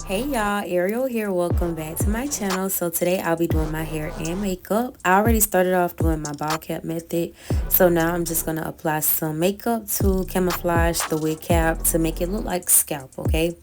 Hey y'all, Ariel here. Welcome back to my channel. So today I'll be doing my hair and makeup. I already started off doing my ball cap method. So now I'm just going to apply some makeup to camouflage the wig cap to make it look like scalp, okay?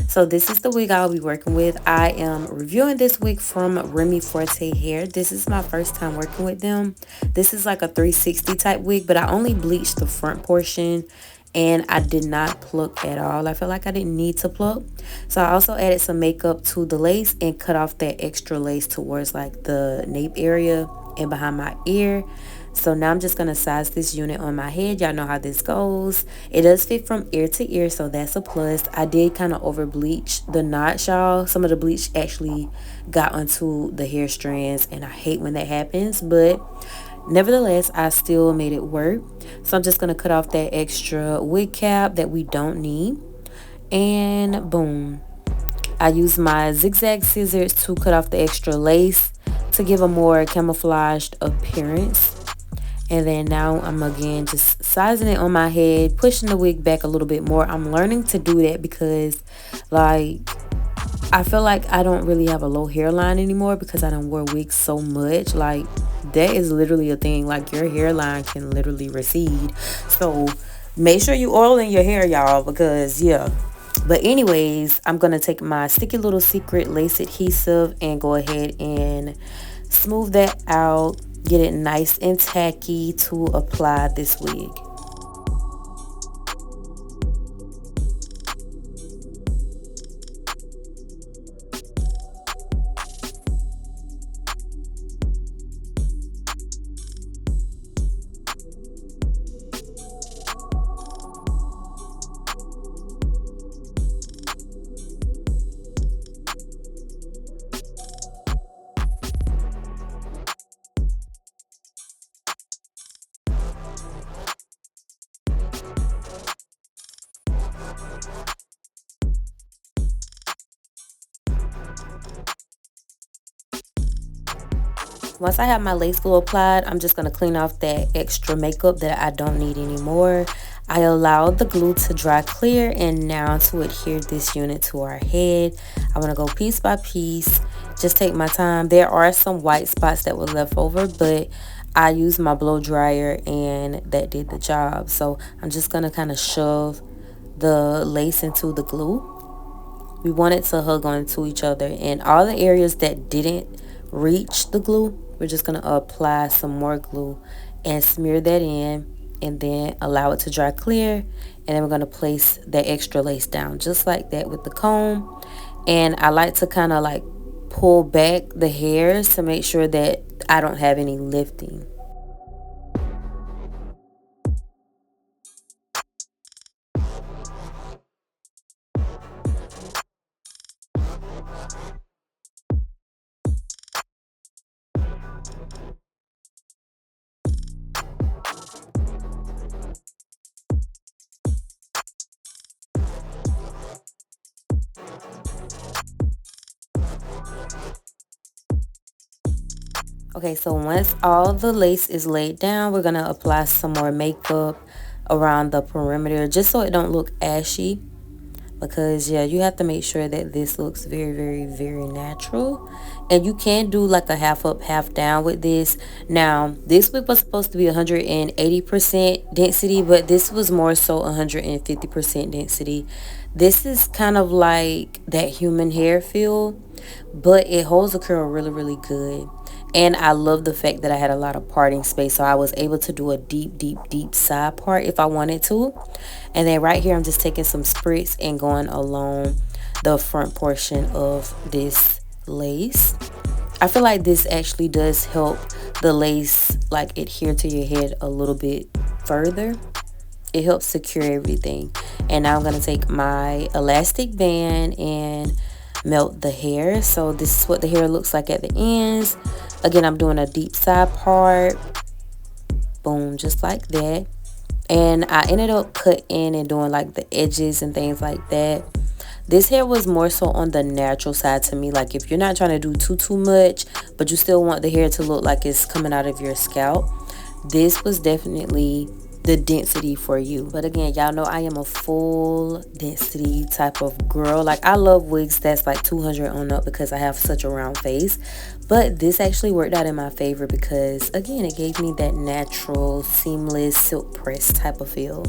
So this is the wig I'll be working with. I am reviewing this wig from Remy Forte Hair. This is my first time working with them. This is like a 360 type wig, but I only bleached the front portion and I did not pluck at all. I felt like I didn't need to pluck. So I also added some makeup to the lace and cut off that extra lace towards like the nape area and behind my ear. So now I'm just going to size this unit on my head. Y'all know how this goes. It does fit from ear to ear, so that's a plus. I did kind of over bleach the knots, y'all. Some of the bleach actually got onto the hair strands, and I hate when that happens, but nevertheless, I still made it work. So I'm just going to cut off that extra wig cap that we don't need. And boom. I use my zigzag scissors to cut off the extra lace to give a more camouflaged appearance. And then now I'm again just sizing it on my head, pushing the wig back a little bit more. I'm learning to do that because like I feel like I don't really have a low hairline anymore because I don't wear wigs so much. Like that is literally a thing. Like your hairline can literally recede. So make sure you oil in your hair, y'all, because yeah. But anyways, I'm going to take my Sticky Little Secret lace adhesive and go ahead and smooth that out. Get it nice and tacky to apply this wig. Once I have my lace glue applied, I'm just going to clean off that extra makeup that I don't need anymore. I allowed the glue to dry clear, and now to adhere this unit to our head, I want to go piece by piece, just take my time. There are some white spots that were left over, but I used my blow dryer and that did the job. So I'm just going to kind of shove the lace into the glue. We want it to hug onto each other, and all the areas that didn't reach the glue, we're just going to apply some more glue and smear that in, and then allow it to dry clear, and then we're going to place that extra lace down just like that with the comb. And I like to kind of like pull back the hairs to make sure that I don't have any lifting. Okay, so once all the lace is laid down, we're going to apply some more makeup around the perimeter just so it don't look ashy, because yeah, you have to make sure that this looks very, very, very natural. And you can do like a half up, half down with this. Now this wig was supposed to be 180% density, but this was more so 150% density. This is kind of like that human hair feel, but it holds the curl really, really good. And I love the fact that I had a lot of parting space, so I was able to do a deep, deep, deep side part if I wanted to. And then right here, I'm just taking some spritz and going along the front portion of this lace. I feel like this actually does help the lace like adhere to your head a little bit further. It helps secure everything. And now I'm going to take my elastic band and melt the hair. So this is what the hair looks like at the ends. Again, I'm doing a deep side part. Boom, just like that. And I ended up cutting and doing like the edges and things like that. This hair was more so on the natural side to me. Like if you're not trying to do too much, but you still want the hair to look like it's coming out of your scalp, this was definitely the density for you. But again, y'all know I am a full density type of girl. Like, I love wigs that's like 200 on up because I have such a round face. But this actually worked out in my favor because, again, it gave me that natural, seamless, silk press type of feel.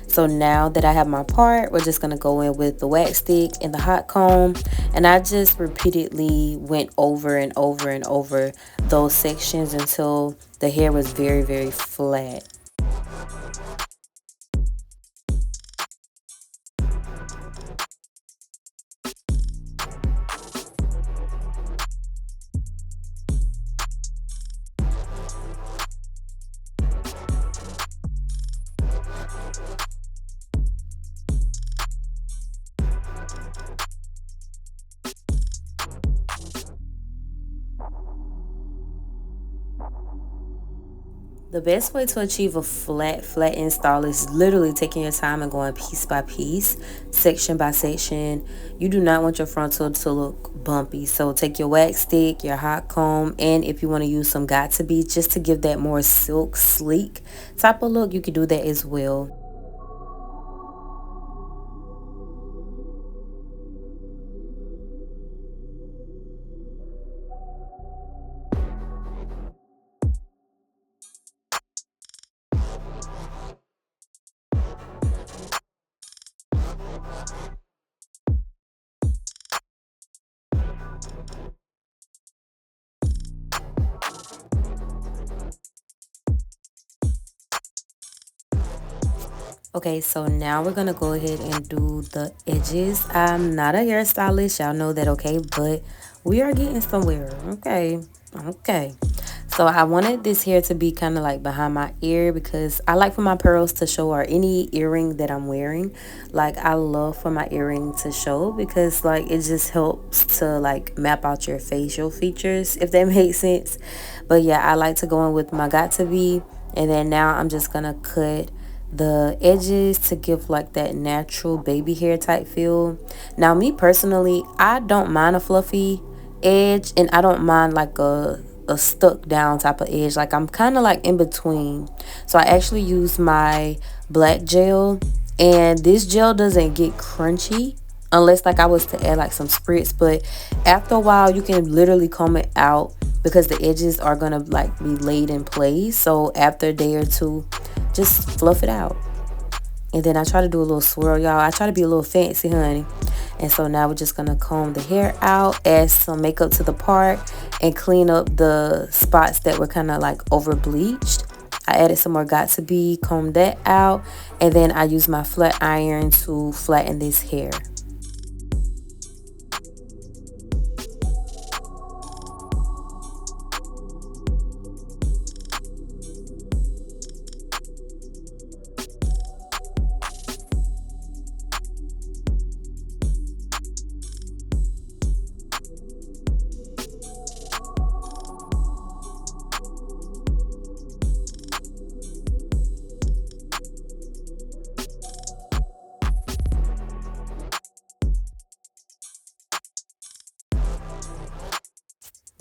So now that I have my part, we're just going to go in with the wax stick and the hot comb. And I just repeatedly went over and over and over those sections until the hair was very, very flat. The best way to achieve a flat install is literally taking your time and going piece by piece, section by section. You do not want your frontal to look bumpy. So take your wax stick, your hot comb, and if you want to use some got to be just to give that more silk, sleek type of look, you can do that as well. Okay, so now we're gonna go ahead and do the edges. I'm not a hairstylist, y'all know that, okay? But we are getting somewhere, okay? Okay. So I wanted this hair to be kind of like behind my ear because I like for my pearls to show, or any earring that I'm wearing. Like, I love for my earring to show because like it just helps to like map out your facial features, if that makes sense. But yeah, I like to go in with my got to be, and then now I'm just gonna cut the edges to give like that natural baby hair type feel. Now, me personally, I don't mind a fluffy edge, and I don't mind like a stuck down type of edge. Like, I'm kind of like in between. So I actually use my black gel, and this gel doesn't get crunchy unless like I was to add like some spritz, but after a while you can literally comb it out because the edges are gonna like be laid in place. So after a day or two, just fluff it out. And then I try to do a little swirl, y'all. I try to be a little fancy, honey. And so now we're just gonna comb the hair out, add some makeup to the part, and clean up the spots that were kind of like over bleached. I added some more got to be, combed that out, and then I use my flat iron to flatten this hair.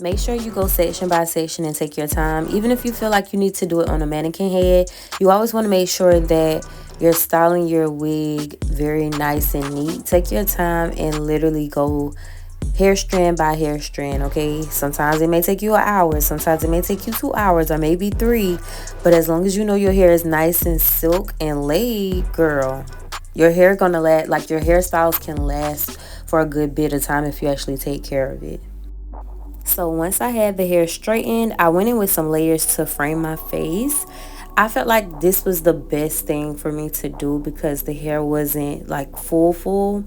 Make sure you go section by section and take your time. Even if you feel like you need to do it on a mannequin head, you always want to make sure that you're styling your wig very nice and neat. Take your time and literally go hair strand by hair strand, okay? Sometimes it may take you an hour, sometimes it may take you 2 hours, or maybe 3. But as long as you know your hair is nice and silk and laid, girl, your hair gonna last. Like, your hairstyles can last for a good bit of time if you actually take care of it. So once I had the hair straightened, I went in with some layers to frame my face. I felt like this was the best thing for me to do because the hair wasn't like full.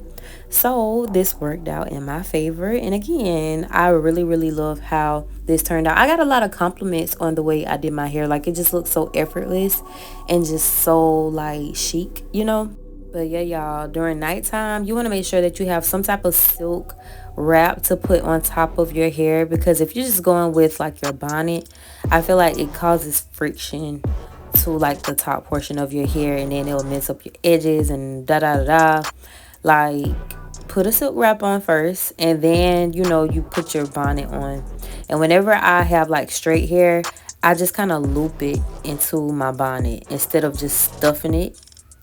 So this worked out in my favor. And again, I really love how this turned out. I got a lot of compliments on the way I did my hair. Like, it just looked so effortless and just so like chic, you know? But yeah, y'all, during nighttime, you want to make sure that you have some type of silk wrap to put on top of your hair, because if you're just going with like your bonnet, I feel like it causes friction to like the top portion of your hair, and then it'll mess up your edges and da da da da. Like, put a silk wrap on first, and then you put your bonnet on. And whenever I have like straight hair, I just kind of loop it into my bonnet instead of just stuffing it.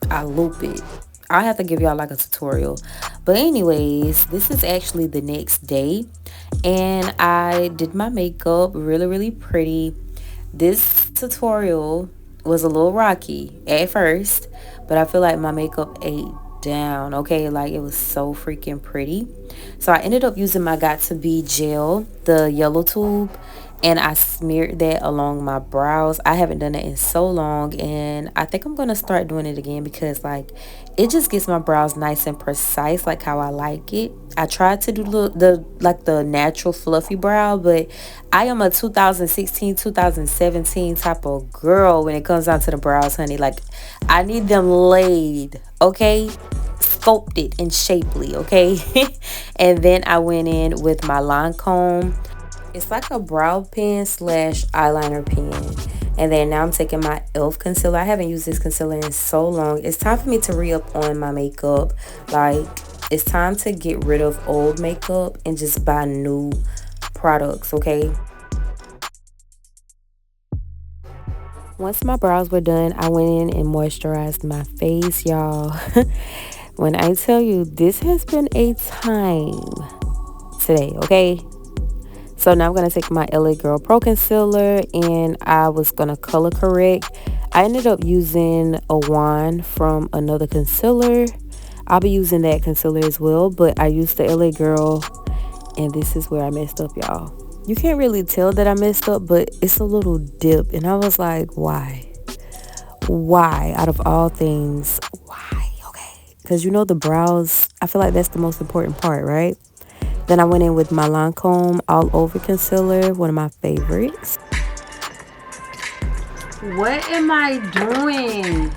I loop it. I have to give y'all like a tutorial. But anyways, this is actually the next day, and I did my makeup really, really pretty. This tutorial was a little rocky at first, but I feel like my makeup ate down, okay? Like it was so freaking pretty. So I ended up using my Got To Be gel, the yellow tube, and I smeared that along my brows. I haven't done it in so long, and I think I'm gonna start doing it again because like it just gets my brows nice and precise, like how I like it. I tried to do the natural fluffy brow, but I am a 2016 2017 type of girl when it comes down to the brows, honey. Like I need them laid, okay, sculpted and shapely, okay. And then I went in with my line comb. It's like a brow pen slash eyeliner pen. And then now I'm taking my e.l.f. concealer. I haven't used this concealer in so long. It's time for me to re-up on my makeup. Like, it's time to get rid of old makeup and just buy new products, okay? Once my brows were done, I went in and moisturized my face, y'all. When I tell you, this has been a time today, okay? So now I'm going to take my LA Girl Pro Concealer, and I was going to color correct. I ended up using a wand from another concealer. I'll be using that concealer as well, but I used the LA Girl, and this is where I messed up, y'all. You can't really tell that I messed up, but it's a little dip, and I was like, why? Why? Out of all things, why? Okay. Because you know the brows, I feel like that's the most important part, right? Then I went in with my Lancome All Over Concealer, one of my favorites. What am I doing?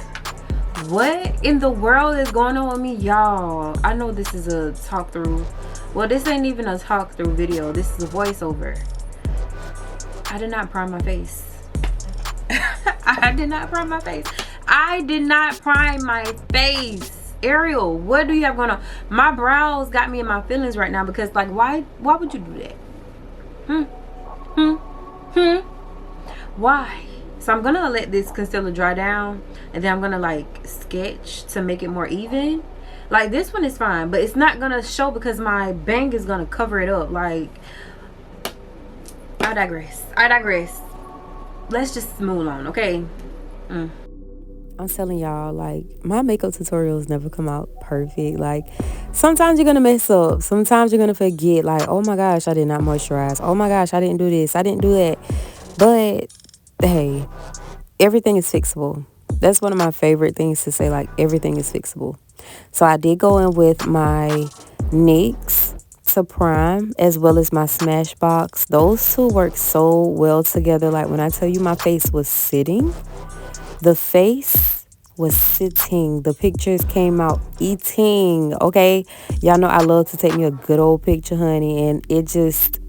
What in the world is going on with me, y'all? I know this is a talk through. Well, this ain't even a talk through video. This is a voiceover. I did not prime my face. I did not prime my face. I did not prime my face. Ariel, what do you have going on? My brows got me in my feelings right now because like why would you do that? Why? So I'm gonna let this concealer dry down, and then I'm gonna like sketch to make it more even. Like this one is fine, but it's not gonna show because my bang is gonna cover it up. Like I digress. Let's just move on, okay? I'm telling y'all, like, my makeup tutorials never come out perfect. Like, sometimes you're going to mess up. Sometimes you're going to forget, like, oh, my gosh, I did not moisturize. Oh, my gosh, I didn't do this. I didn't do that. But, hey, everything is fixable. That's one of my favorite things to say, like, everything is fixable. So I did go in with my NYX to prime as well as my Smashbox. Those two work so well together. Like, when I tell you my face was sitting, the face was sitting. The pictures came out eating, okay? Y'all know I love to take me a good old picture, honey, and it just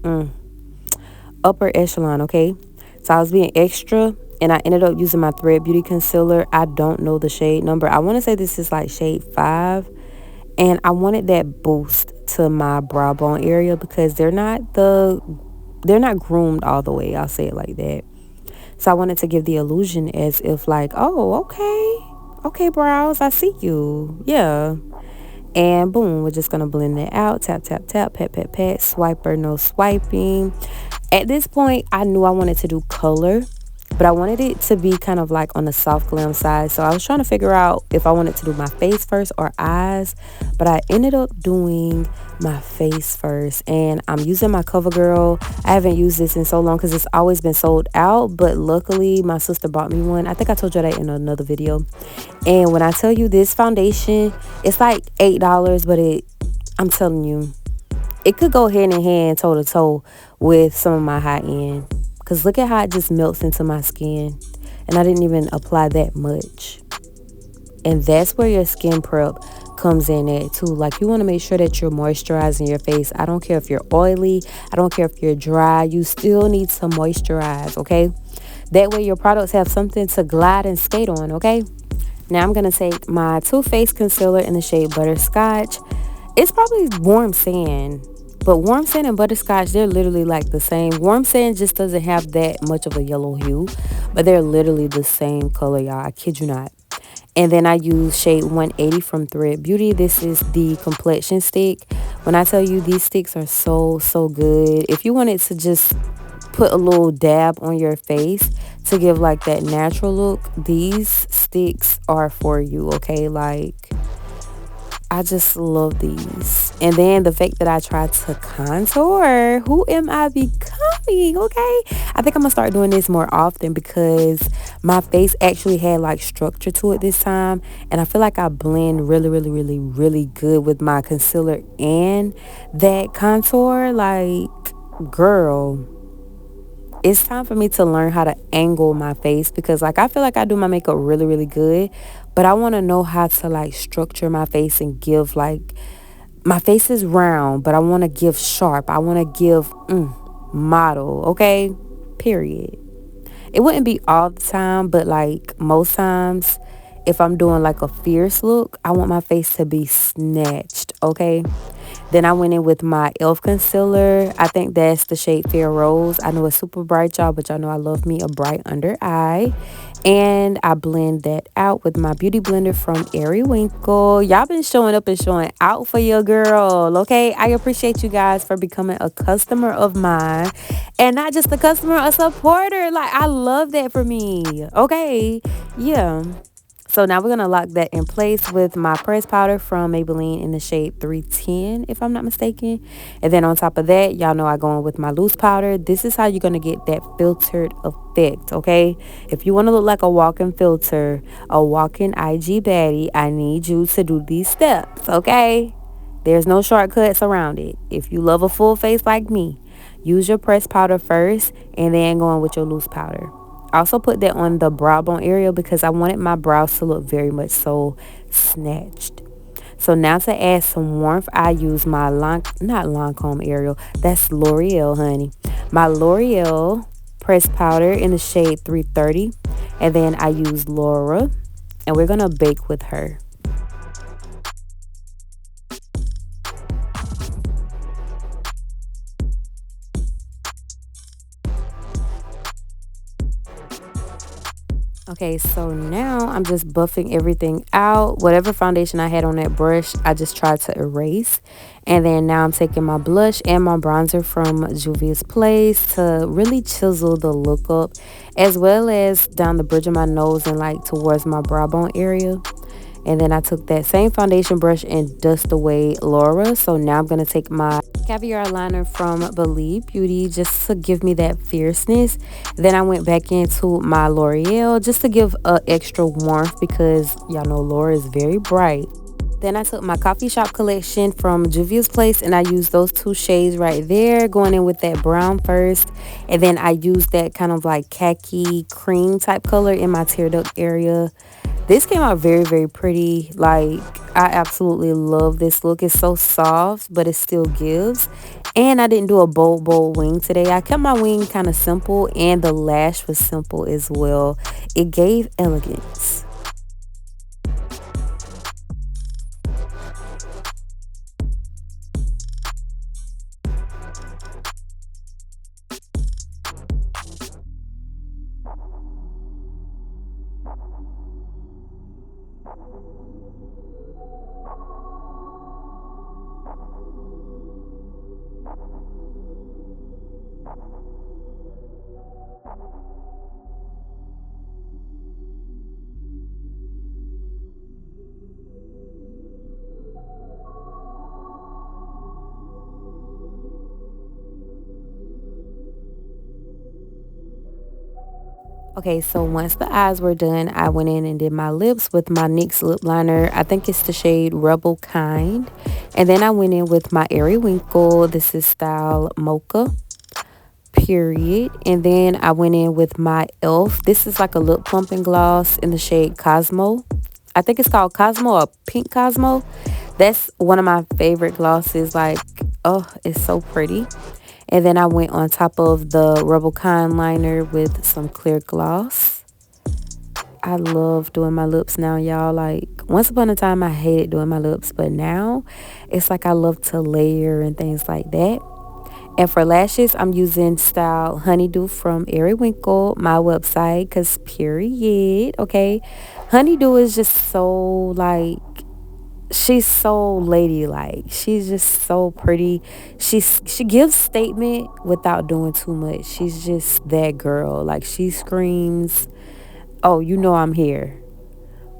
upper echelon, okay? So I was being extra, and I ended up using my Thread Beauty concealer. I don't know the shade number. I want to say this is like shade 5, and I wanted that boost to my brow bone area because they're not groomed all the way. I'll say it like that. So I wanted to give the illusion as if like, oh, okay, brows, I see you. Yeah. And boom, we're just going to blend that out. Tap, tap, tap, pat, pat, pat, swiper, no swiping. At this point, I knew I wanted to do color, but I wanted it to be kind of like on the soft glam side. So I was trying to figure out if I wanted to do my face first or eyes, but I ended up doing my face first, and I'm using my CoverGirl. I haven't used this in so long because it's always been sold out, but luckily my sister bought me one. I think I told you that in another video. And when I tell you this foundation, it's like $8, but I'm telling you, it could go hand in hand, toe to toe with some of my high end. Because look at how it just melts into my skin. And I didn't even apply that much. And that's where your skin prep comes in at too. Like, you want to make sure that you're moisturizing your face. I don't care if you're oily. I don't care if you're dry. You still need to moisturize, okay? That way your products have something to glide and skate on, okay? Now I'm going to take my Too Faced concealer in the shade Butterscotch. It's probably warm sand. But warm sand and butterscotch, they're literally like the same. Warm sand just doesn't have that much of a yellow hue, but they're literally the same color, y'all. I kid you not. And then I use shade 180 from Thread Beauty. This is the complexion stick. When I tell you, these sticks are so good. If you wanted to just put a little dab on your face to give like that natural look, these sticks are for you, okay? Like, I just love these. And then the fact that I tried to contour. Who am I becoming? Okay. I think I'm gonna start doing this more often because my face actually had like structure to it this time. And I feel like I blend really good with my concealer and that contour. Like, girl, it's time for me to learn how to angle my face because like I feel like I do my makeup really good, but I want to know how to like structure my face and give like my face is round, but I want to give sharp. I want to give model, okay? Period. It wouldn't be all the time, but like most times if I'm doing like a fierce look, I want my face to be snatched, okay? Then I went in with my e.l.f. concealer. I think that's the shade Fair Rose. I know it's super bright, y'all, but y'all know I love me a bright under eye. And I blend that out with my beauty blender from Winkle. Y'all been showing up and showing out for your girl, okay? I appreciate you guys for becoming a customer of mine. And not just a customer, a supporter. Like, I love that for me, okay? Yeah. So now we're going to lock that in place with my pressed powder from Maybelline in the shade 310, if I'm not mistaken. And then on top of that, y'all know I go in with my loose powder. This is how you're going to get that filtered effect, okay? If you want to look like a walking filter, a walking IG baddie, I need you to do these steps, okay? There's no shortcuts around it. If you love a full face like me, use your pressed powder first and then go in with your loose powder. I also put that on the brow bone area because I wanted my brows to look very much so snatched. So now to add some warmth, I use my not Lancome Ariel, that's L'Oreal, honey. My L'Oreal pressed powder in the shade 330. And then I use Laura, and we're going to bake with her. Okay, so now I'm just buffing everything out. Whatever foundation I had on that brush, I just tried to erase. And then now I'm taking my blush and my bronzer from Juvia's Place to really chisel the look up, as well as down the bridge of my nose and like towards my brow bone area. And then I took that same foundation brush and dust away Laura. So now I'm going to take my caviar liner from Believe Beauty just to give me that fierceness. Then I went back into my L'Oreal just to give extra warmth because y'all know Laura is very bright. Then I took my coffee shop collection from Juvia's Place and I used those two shades right there, going in with that brown first. And then I used that kind of like khaki cream type color in my tear duct area. This came out very pretty. Like, I absolutely love this look. It's so soft, but it still gives. And I didn't do a bold wing today. I kept my wing kind of simple, and the lash was simple as well. It gave elegance. Okay, so once the eyes were done, I went in and did my lips with my NYX lip liner. I think it's the shade Rebel Kind. And then I went in with my Winkle. This is style Mocha, period. And then I went in with my e.l.f. This is like a lip plumping gloss in the shade Cosmo. I think it's called Cosmo or Pink Cosmo. That's one of my favorite glosses. Like, oh, it's so pretty. And then I went on top of the Rebel Kind liner with some clear gloss. I love doing my lips now, y'all. Like, once upon a time, I hated doing my lips, but now it's like I love to layer and things like that. And for lashes, I'm using style Honeydew from Ariel, my website, because period, okay? Honeydew is just so, like, she's so ladylike. She's just so pretty. She gives statement without doing too much. She's just that girl. Like, she screams, oh, you know I'm here.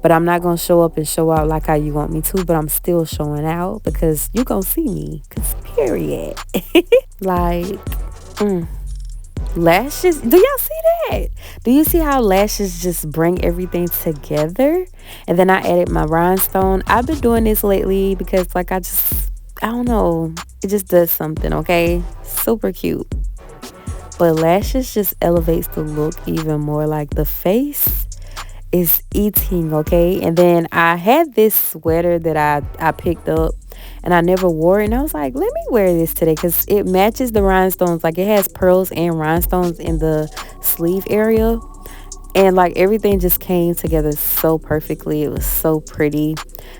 But I'm not going to show up and show out like how you want me to, but I'm still showing out because you going to see me. Because period. Like, lashes. Do y'all see that? Do you see how lashes just bring everything together? And then I added my rhinestone. I've been doing this lately because, like, I don't know. It just does something, okay? Super cute. But lashes just elevates the look even more. Like, the face is eating, okay? And then I had this sweater that I picked up and I never wore it, and I was like, let me wear this today because it matches the rhinestones. Like, it has pearls and rhinestones in the sleeve area, and like everything just came together so perfectly. It was so pretty.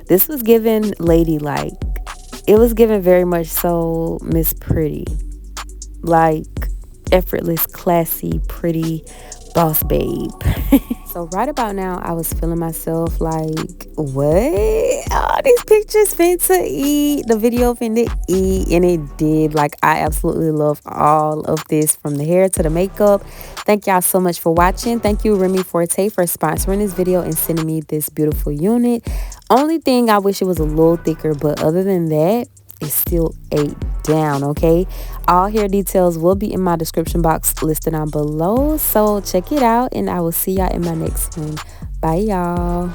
This was given ladylike. It was given very much so Miss Pretty, like effortless, classy, pretty boss babe. So right about now, I was feeling myself like, what? All these pictures fit to eat. The video finna eat, and it did. Like, I absolutely love all of this, from the hair to the makeup. Thank y'all so much for watching. Thank you, Remy Forte, for sponsoring this video and sending me this beautiful unit. Only thing, I wish it was a little thicker, but other than that, it still ate down, okay? All hair details will be in my description box listed down below, so check it out, and I will see y'all in my next one. Bye, y'all.